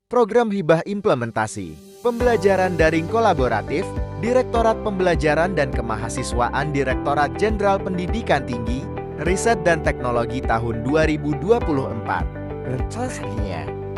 Program Hibah Implementasi, Pembelajaran Daring Kolaboratif, Direktorat Pembelajaran dan Kemahasiswaan Direktorat Jenderal Pendidikan Tinggi, Riset dan Teknologi tahun 2024.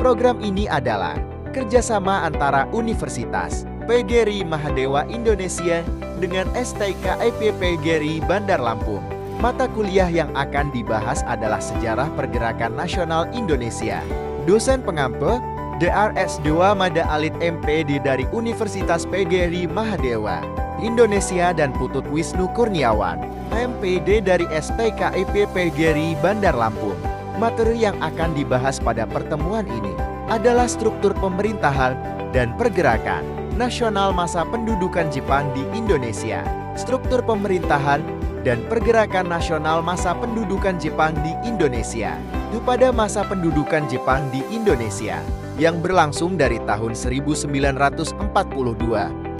Program ini adalah kerjasama antara Universitas PGRI Mahadewa Indonesia dengan STKIP PGRI Bandar Lampung. Mata kuliah yang akan dibahas adalah Sejarah Pergerakan Nasional Indonesia. Dosen pengampu DRS2 Mada Alit MPD dari Universitas PGRI Mahadewa Indonesia dan Putut Wisnu Kurniawan, MPD dari STKIP PGRI Bandar Lampung. Materi yang akan dibahas pada pertemuan ini adalah struktur pemerintahan dan pergerakan nasional masa pendudukan Jepang di Indonesia. Struktur pemerintahan dan pergerakan nasional masa pendudukan Jepang di Indonesia. Pada masa pendudukan Jepang di Indonesia yang berlangsung dari tahun 1942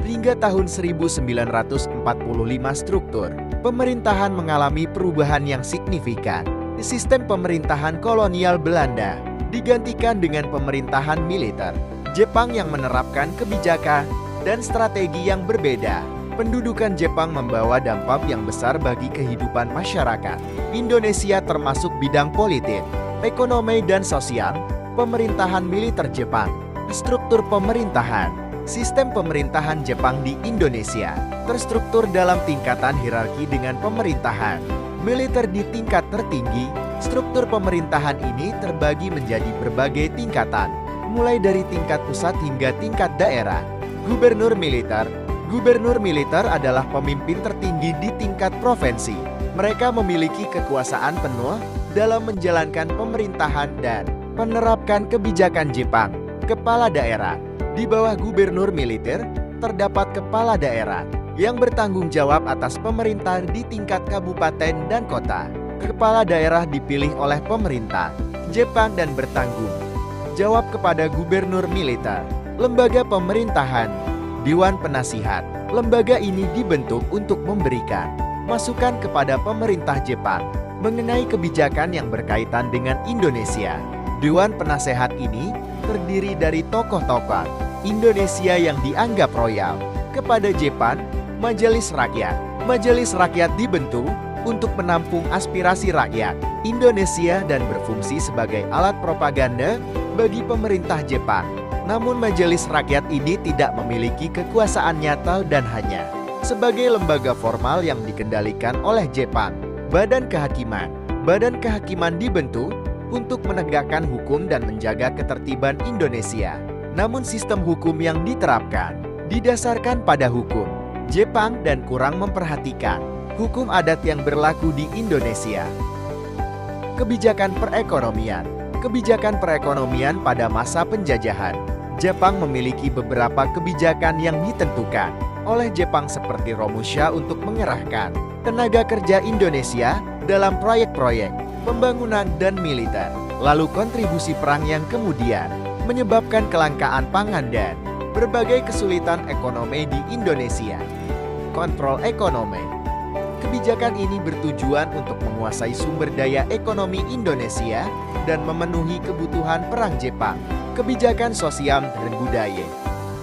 hingga tahun 1945, struktur pemerintahan mengalami perubahan yang signifikan. Sistem pemerintahan kolonial Belanda digantikan dengan pemerintahan militer Jepang yang menerapkan kebijakan dan strategi yang berbeda. Pendudukan Jepang membawa dampak yang besar bagi kehidupan masyarakat Indonesia termasuk bidang politik, ekonomi dan sosial. Pemerintahan militer Jepang, struktur pemerintahan, sistem pemerintahan Jepang di Indonesia terstruktur dalam tingkatan hierarki dengan pemerintahan militer di tingkat tertinggi. Struktur pemerintahan ini terbagi menjadi berbagai tingkatan, mulai dari tingkat pusat hingga tingkat daerah. Gubernur militer adalah pemimpin tertinggi di tingkat provinsi. Mereka memiliki kekuasaan penuh dalam menjalankan pemerintahan dan menerapkan kebijakan Jepang. Kepala daerah. Di bawah gubernur militer, terdapat kepala daerah yang bertanggung jawab atas pemerintah di tingkat kabupaten dan kota. Kepala daerah dipilih oleh pemerintah Jepang dan bertanggung jawab kepada gubernur militer. Lembaga pemerintahan, Dewan Penasihat. Lembaga ini dibentuk untuk memberikan masukan kepada pemerintah Jepang mengenai kebijakan yang berkaitan dengan Indonesia. Dewan Penasehat ini terdiri dari tokoh-tokoh Indonesia yang dianggap royal. Kepada Jepang, Majelis Rakyat. Majelis Rakyat dibentuk untuk menampung aspirasi rakyat Indonesia dan berfungsi sebagai alat propaganda bagi pemerintah Jepang. Namun Majelis Rakyat ini tidak memiliki kekuasaan nyata dan hanya sebagai lembaga formal yang dikendalikan oleh Jepang. Badan Kehakiman. Badan Kehakiman dibentuk untuk menegakkan hukum dan menjaga ketertiban Indonesia. Namun sistem hukum yang diterapkan didasarkan pada hukum Jepang dan kurang memperhatikan hukum adat yang berlaku di Indonesia. Kebijakan perekonomian. Kebijakan perekonomian pada masa penjajahan. Jepang memiliki beberapa kebijakan yang ditentukan oleh Jepang seperti Romusha untuk mengerahkan tenaga kerja Indonesia dalam proyek-proyek pembangunan dan militer. Lalu kontribusi perang yang kemudian menyebabkan kelangkaan pangan dan berbagai kesulitan ekonomi di Indonesia. Kontrol ekonomi. Kebijakan ini bertujuan untuk menguasai sumber daya ekonomi Indonesia dan memenuhi kebutuhan perang Jepang. Kebijakan sosial dan budaya.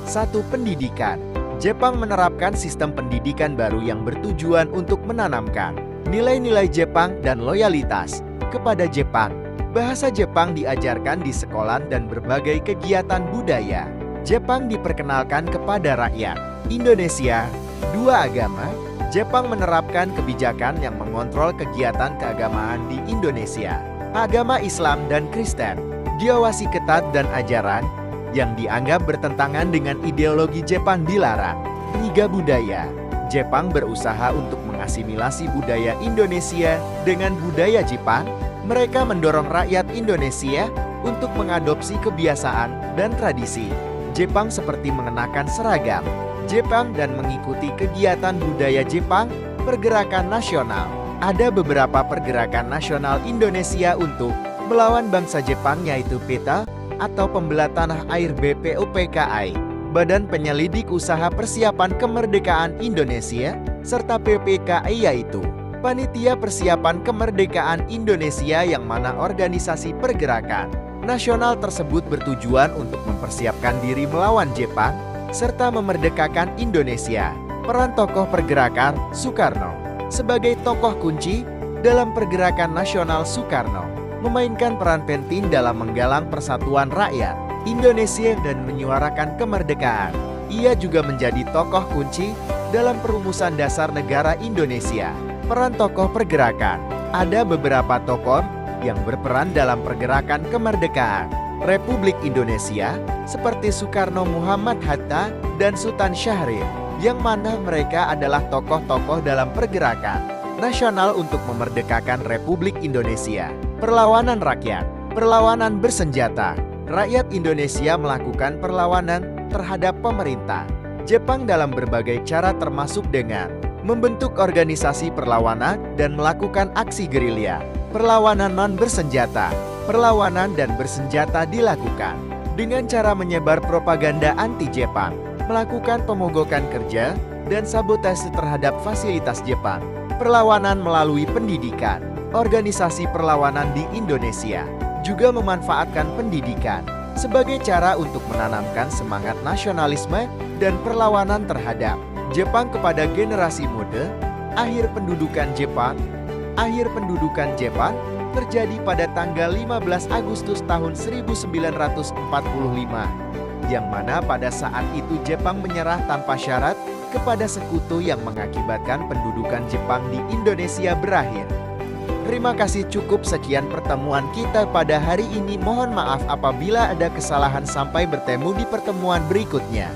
1. Pendidikan. Jepang menerapkan sistem pendidikan baru yang bertujuan untuk menanamkan nilai-nilai Jepang dan loyalitas kepada Jepang. Bahasa Jepang diajarkan di sekolah dan berbagai kegiatan budaya Jepang diperkenalkan kepada rakyat Indonesia. 2. Agama. Jepang menerapkan kebijakan yang mengontrol kegiatan keagamaan di Indonesia. Agama Islam dan Kristen diawasi ketat dan ajaran yang dianggap bertentangan dengan ideologi Jepang dilarang. 3. Budaya. Jepang berusaha untuk mengasimilasi budaya Indonesia dengan budaya Jepang. Mereka mendorong rakyat Indonesia untuk mengadopsi kebiasaan dan tradisi Jepang seperti mengenakan seragam Jepang dan mengikuti kegiatan budaya Jepang. Pergerakan nasional. Ada beberapa pergerakan nasional Indonesia untuk melawan bangsa Jepang yaitu PETA atau Pembelah Tanah Air BPUPKI, Badan Penyelidik Usaha Persiapan Kemerdekaan Indonesia, serta PPKI yaitu Panitia Persiapan Kemerdekaan Indonesia yang mana organisasi pergerakan nasional tersebut bertujuan untuk mempersiapkan diri melawan Jepang serta memerdekakan Indonesia. Peran tokoh pergerakan Soekarno. Sebagai tokoh kunci dalam pergerakan nasional, Soekarno memainkan peran penting dalam menggalang persatuan rakyat Indonesia dan menyuarakan kemerdekaan. Ia juga menjadi tokoh kunci dalam perumusan dasar negara Indonesia. Peran tokoh pergerakan. Ada beberapa tokoh yang berperan dalam pergerakan kemerdekaan Republik Indonesia seperti Soekarno, Muhammad Hatta, dan Sultan Syahrir, yang mana mereka adalah tokoh-tokoh dalam pergerakan nasional untuk memerdekakan Republik Indonesia. Perlawanan rakyat. Perlawanan bersenjata. Rakyat Indonesia melakukan perlawanan terhadap pemerintah Jepang dalam berbagai cara, termasuk dengan membentuk organisasi perlawanan dan melakukan aksi gerilya. Perlawanan non-bersenjata. Perlawanan dan bersenjata dilakukan dengan cara menyebar propaganda anti-Jepang, melakukan pemogokan kerja, dan sabotase terhadap fasilitas Jepang. Perlawanan melalui pendidikan. Organisasi perlawanan di Indonesia juga memanfaatkan pendidikan sebagai cara untuk menanamkan semangat nasionalisme dan perlawanan terhadap Jepang kepada generasi muda. Akhir pendudukan Jepang terjadi pada tanggal 15 Agustus tahun 1945, yang mana pada saat itu Jepang menyerah tanpa syarat kepada sekutu, yang mengakibatkan pendudukan Jepang di Indonesia berakhir. Terima kasih, cukup sekian pertemuan kita pada hari ini. Mohon maaf apabila ada kesalahan. Sampai bertemu di pertemuan berikutnya.